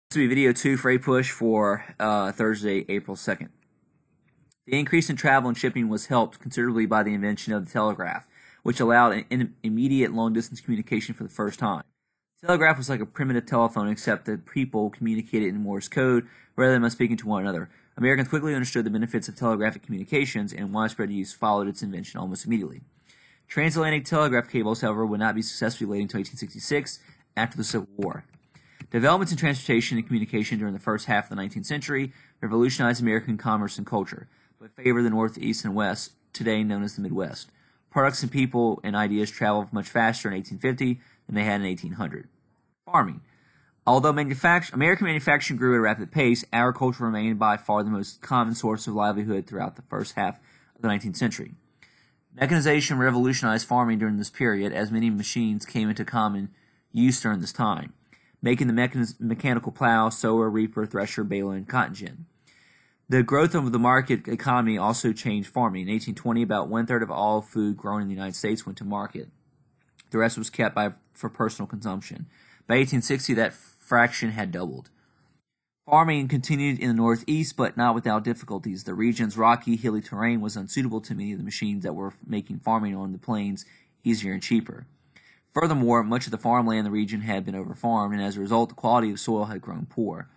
This will be video 2 for APUSH for Thursday, April 2nd. The increase in travel and shipping was helped considerably by the invention of the telegraph, which allowed an immediate long-distance communication for the first time. The telegraph was like a primitive telephone, except that people communicated in Morse code rather than by speaking to one another. Americans quickly understood the benefits of telegraphic communications, and widespread use followed its invention almost immediately. Transatlantic telegraph cables, however, would not be successfully laid until 1866, after the Civil War. Developments in transportation and communication during the first half of the 19th century revolutionized American commerce and culture, but favored the North, East, and West, today known as the Midwest. Products and people and ideas traveled much faster in 1850 than they had in 1800. Farming. Although American manufacturing grew at a rapid pace, agriculture remained by far the most common source of livelihood throughout the first half of the 19th century. Mechanization revolutionized farming during this period, as many machines came into common use during this time, making the mechanical plow, sower, reaper, thresher, baler, and cotton gin. The growth of the market economy also changed farming. In 1820, about one-third of all food grown in the United States went to market. The rest was kept for personal consumption. By 1860, that fraction had doubled. Farming continued in the Northeast, but not without difficulties. The region's rocky, hilly terrain was unsuitable to many of the machines that were making farming on the plains easier and cheaper. Furthermore, much of the farmland in the region had been overfarmed, and as a result, the quality of soil had grown poor.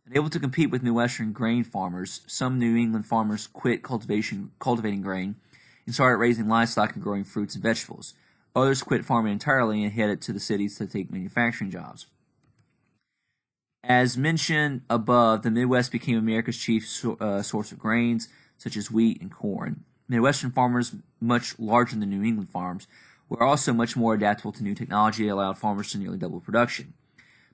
Unable to compete with Midwestern grain farmers, some New England farmers quit cultivating grain and started raising livestock and growing fruits and vegetables. Others quit farming entirely and headed to the cities to take manufacturing jobs. As mentioned above, the Midwest became America's chief source of grains, such as wheat and corn. Midwestern farmers, much larger than New England farms, were also much more adaptable to new technology that allowed farmers to nearly double production.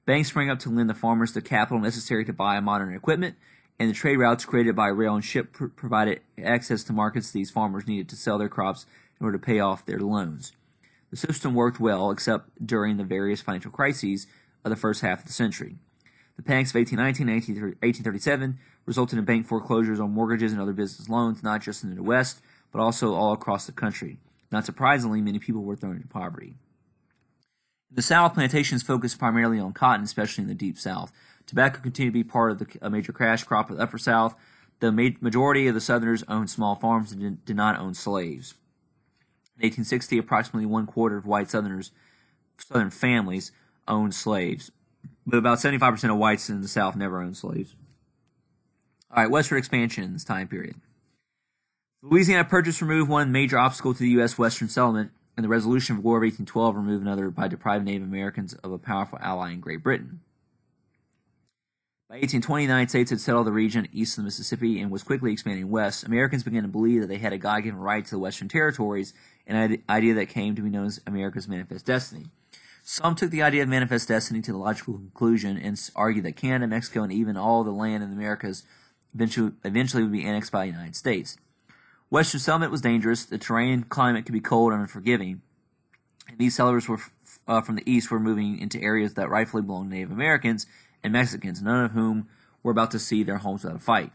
Banks sprang up to lend the farmers the capital necessary to buy modern equipment, and the trade routes created by rail and ship provided access to markets these farmers needed to sell their crops in order to pay off their loans. The system worked well, except during the various financial crises of the first half of the century. The panics of 1819 and 1837 resulted in bank foreclosures on mortgages and other business loans, not just in the Midwest, but also all across the country. Not surprisingly, many people were thrown into poverty. In the South, plantations focused primarily on cotton, especially in the Deep South. Tobacco continued to be part of a major cash crop of the Upper South. The majority of the Southerners owned small farms and did not own slaves. In 1860, approximately one-quarter of white Southern families owned slaves, but about 75% of whites in the South never owned slaves. All right, westward expansion in this time period. The Louisiana Purchase removed one major obstacle to the U.S. Western settlement, and the resolution of the War of 1812 removed another by depriving Native Americans of a powerful ally in Great Britain. By 1820, the United States had settled the region east of the Mississippi and was quickly expanding west. Americans began to believe that they had a God-given right to the Western territories, an idea that came to be known as America's Manifest Destiny. Some took the idea of Manifest Destiny to the logical conclusion and argued that Canada, Mexico, and even all the land in the Americas eventually would be annexed by the United States. Western settlement was dangerous. The terrain and climate could be cold and unforgiving, and these settlers from the east were moving into areas that rightfully belonged to Native Americans and Mexicans, none of whom were about to see their homes without a fight.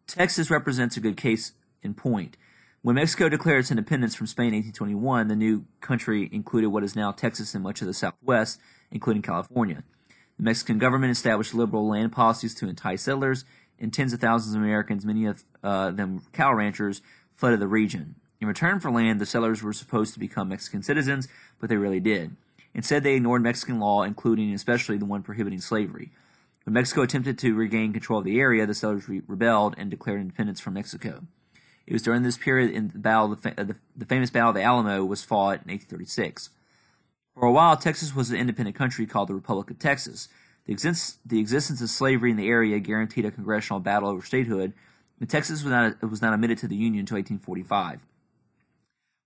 Texas represents a good case in point. When Mexico declared its independence from Spain in 1821, the new country included what is now Texas and much of the Southwest, including California. The Mexican government established liberal land policies to entice settlers, and tens of thousands of Americans, many of them cattle ranchers, flooded the region. In return for land, the settlers were supposed to become Mexican citizens, but they really did. Instead, they ignored Mexican law, including and especially the one prohibiting slavery. When Mexico attempted to regain control of the area, the settlers rebelled and declared independence from Mexico. It was during this period in the famous Battle of the Alamo was fought in 1836. For a while, Texas was an independent country called the Republic of Texas. The existence of slavery in the area guaranteed a congressional battle over statehood, and Texas was not admitted to the Union until 1845.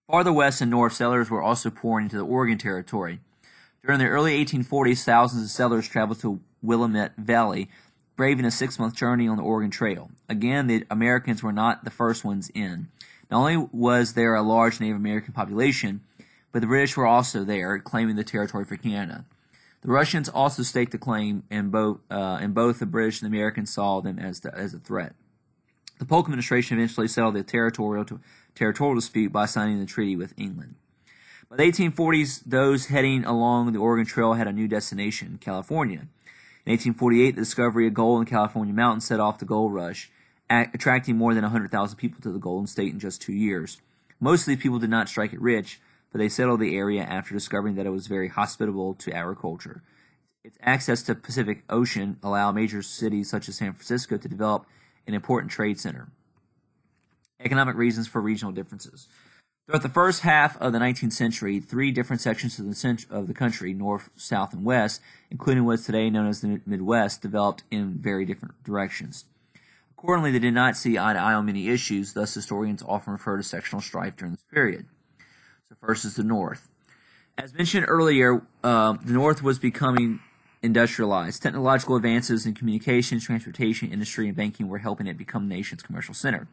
Farther west and north, settlers were also pouring into the Oregon Territory. During the early 1840s, thousands of settlers traveled to Willamette Valley, braving a 6-month journey on the Oregon Trail. Again, the Americans were not the first ones in. Not only was there a large Native American population, but the British were also there, claiming the territory for Canada. The Russians also staked a claim, and both the British and the Americans saw them as a threat. The Polk administration eventually settled the territorial dispute by signing the treaty with England. By the 1840s, those heading along the Oregon Trail had a new destination, California. In 1848, the discovery of gold in the California mountains set off the gold rush, attracting more than 100,000 people to the Golden State in just 2 years. Most of these people did not strike it rich, but they settled the area after discovering that it was very hospitable to agriculture. Its access to the Pacific Ocean allowed major cities such as San Francisco to develop an important trade center. Economic reasons for regional differences. Throughout the first half of the 19th century, 3 different sections of the country, north, south, and west, including what is today known as the Midwest, developed in very different directions. Accordingly, they did not see eye to eye on many issues, thus historians often refer to sectional strife during this period. So first is the North. As mentioned earlier, the North was becoming industrialized. Technological advances in communications, transportation, industry, and banking were helping it become the nation's commercial center.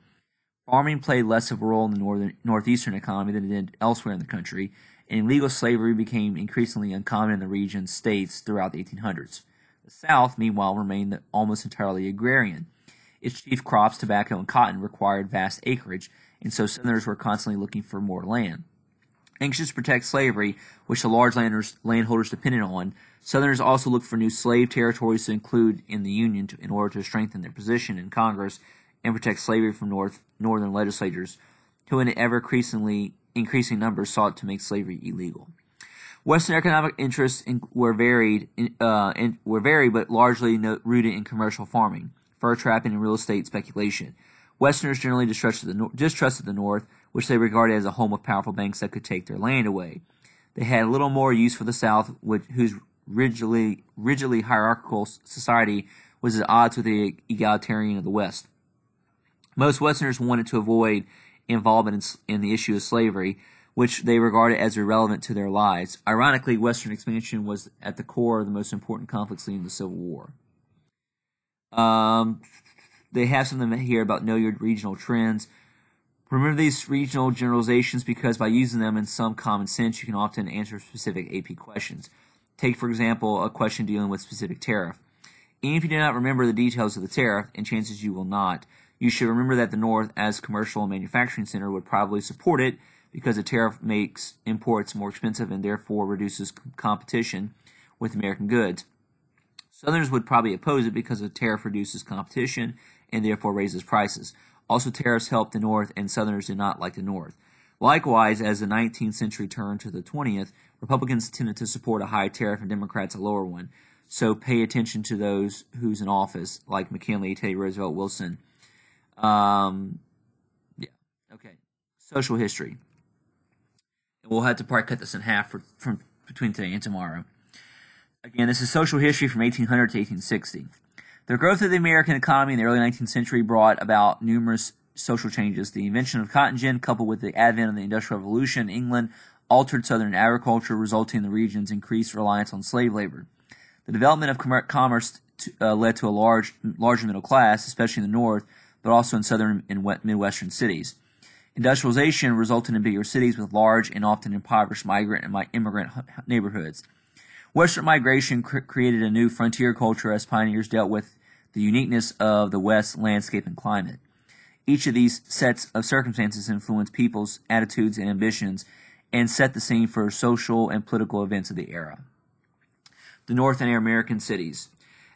Farming played less of a role in the northeastern economy than it did elsewhere in the country, and illegal slavery became increasingly uncommon in the region's states throughout the 1800s. The South, meanwhile, remained almost entirely agrarian. Its chief crops, tobacco and cotton, required vast acreage, and so Southerners were constantly looking for more land. Anxious to protect slavery, which the large landholders depended on, Southerners also looked for new slave territories to include in the Union in order to strengthen their position in Congress and protect slavery from northern legislators, who in increasing numbers sought to make slavery illegal. Western economic interests were varied, but largely rooted in commercial farming, fur trapping, and real estate speculation. Westerners generally distrusted the North, which they regarded as a home of powerful banks that could take their land away. They had little more use for the South, whose rigidly hierarchical society was at odds with the egalitarian of the West. Most Westerners wanted to avoid involvement in the issue of slavery, which they regarded as irrelevant to their lives. Ironically, Western expansion was at the core of the most important conflicts leading to the Civil War. They have something here about know your regional trends. Remember these regional generalizations because by using them in some common sense, you can often answer specific AP questions. Take, for example, a question dealing with specific tariff. Even if you do not remember the details of the tariff, and chances you will not, you should remember that the North, as commercial and manufacturing center, would probably support it because the tariff makes imports more expensive and therefore reduces competition with American goods. Southerners would probably oppose it because the tariff reduces competition and therefore raises prices. Also, tariffs helped the North, and Southerners did not like the North. Likewise, as the 19th century turned to the 20th, Republicans tended to support a high tariff and Democrats a lower one. So pay attention to those who's in office, like McKinley, Teddy Roosevelt, Wilson. Okay. Social history. We'll have to probably cut this in half from between today and tomorrow. Again, this is social history from 1800 to 1860. The growth of the American economy in the early 19th century brought about numerous social changes. The invention of cotton gin, coupled with the advent of the Industrial Revolution in England, altered southern agriculture, resulting in the region's increased reliance on slave labor. The development of commerce led to a larger middle class, especially in the North, but also in southern and Midwestern cities. Industrialization resulted in bigger cities with large and often impoverished migrant and immigrant neighborhoods. Western migration created a new frontier culture as pioneers dealt with the uniqueness of the West's landscape and climate. Each of these sets of circumstances influenced people's attitudes and ambitions and set the scene for social and political events of the era. The North and American cities.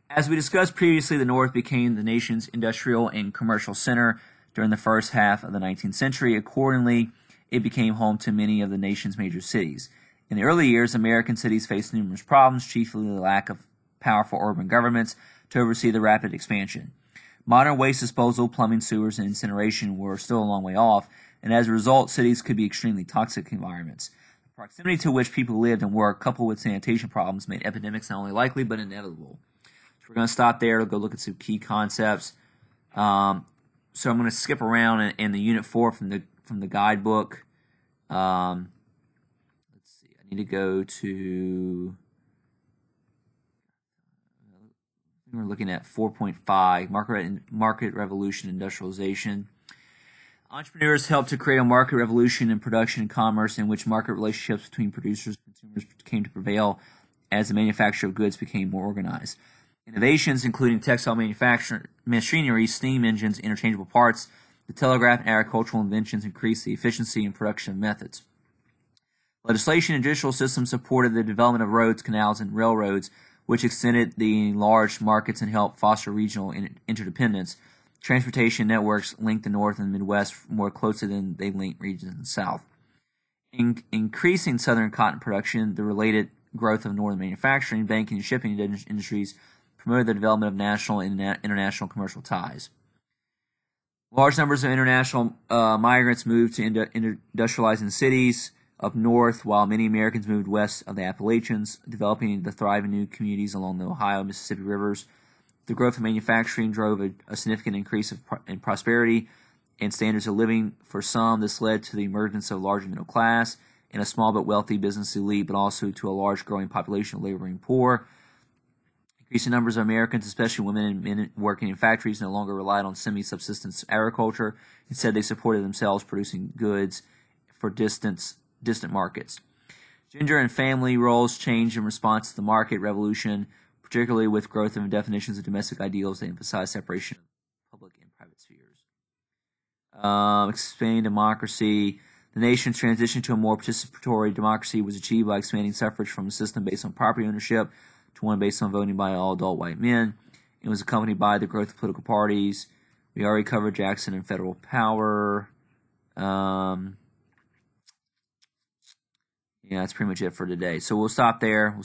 As we discussed previously, the North became the nation's industrial and commercial center during the first half of the 19th century. Accordingly, it became home to many of the nation's major cities. In the early years, American cities faced numerous problems, chiefly the lack of powerful urban governments to oversee the rapid expansion. Modern waste disposal, plumbing, sewers, and incineration were still a long way off, and as a result, cities could be extremely toxic environments. The proximity to which people lived and worked, coupled with sanitation problems, made epidemics not only likely but inevitable. So we're going to stop there to go look at some key concepts. So I'm going to skip around in the Unit 4 from the guidebook. Let's see. I need to go to. We're looking at 4.5, market revolution, industrialization. Entrepreneurs helped to create a market revolution in production and commerce in which market relationships between producers and consumers came to prevail as the manufacture of goods became more organized. Innovations, including textile manufacturing, machinery, steam engines, interchangeable parts, the telegraph, and agricultural inventions increased the efficiency and production methods. Legislation and judicial systems supported the development of roads, canals, and railroads, which extended the enlarged markets and helped foster regional interdependence. Transportation networks linked the North and Midwest more closely than they linked regions in the South. Increasing Southern cotton production, the related growth of Northern manufacturing, banking, and shipping industries promoted the development of national and international commercial ties. Large numbers of international migrants moved to industrializing cities up north, while many Americans moved west of the Appalachians, developing the thriving new communities along the Ohio and Mississippi rivers. The growth of manufacturing drove a significant increase in prosperity and standards of living for some. This led to the emergence of a larger middle class and a small but wealthy business elite, but also to a large growing population of laboring poor. Increasing numbers of Americans, especially women and men working in factories, no longer relied on semi-subsistence agriculture. Instead, they supported themselves, producing goods for distant markets. Gender and family roles changed in response to the market revolution, particularly with growth of definitions of domestic ideals that emphasize separation of public and private spheres. Expanding democracy. The nation's transition to a more participatory democracy was achieved by expanding suffrage from a system based on property ownership to one based on voting by all adult white men. It was accompanied by the growth of political parties. We already covered Jackson and federal power. Yeah, that's pretty much it for today. So we'll stop there.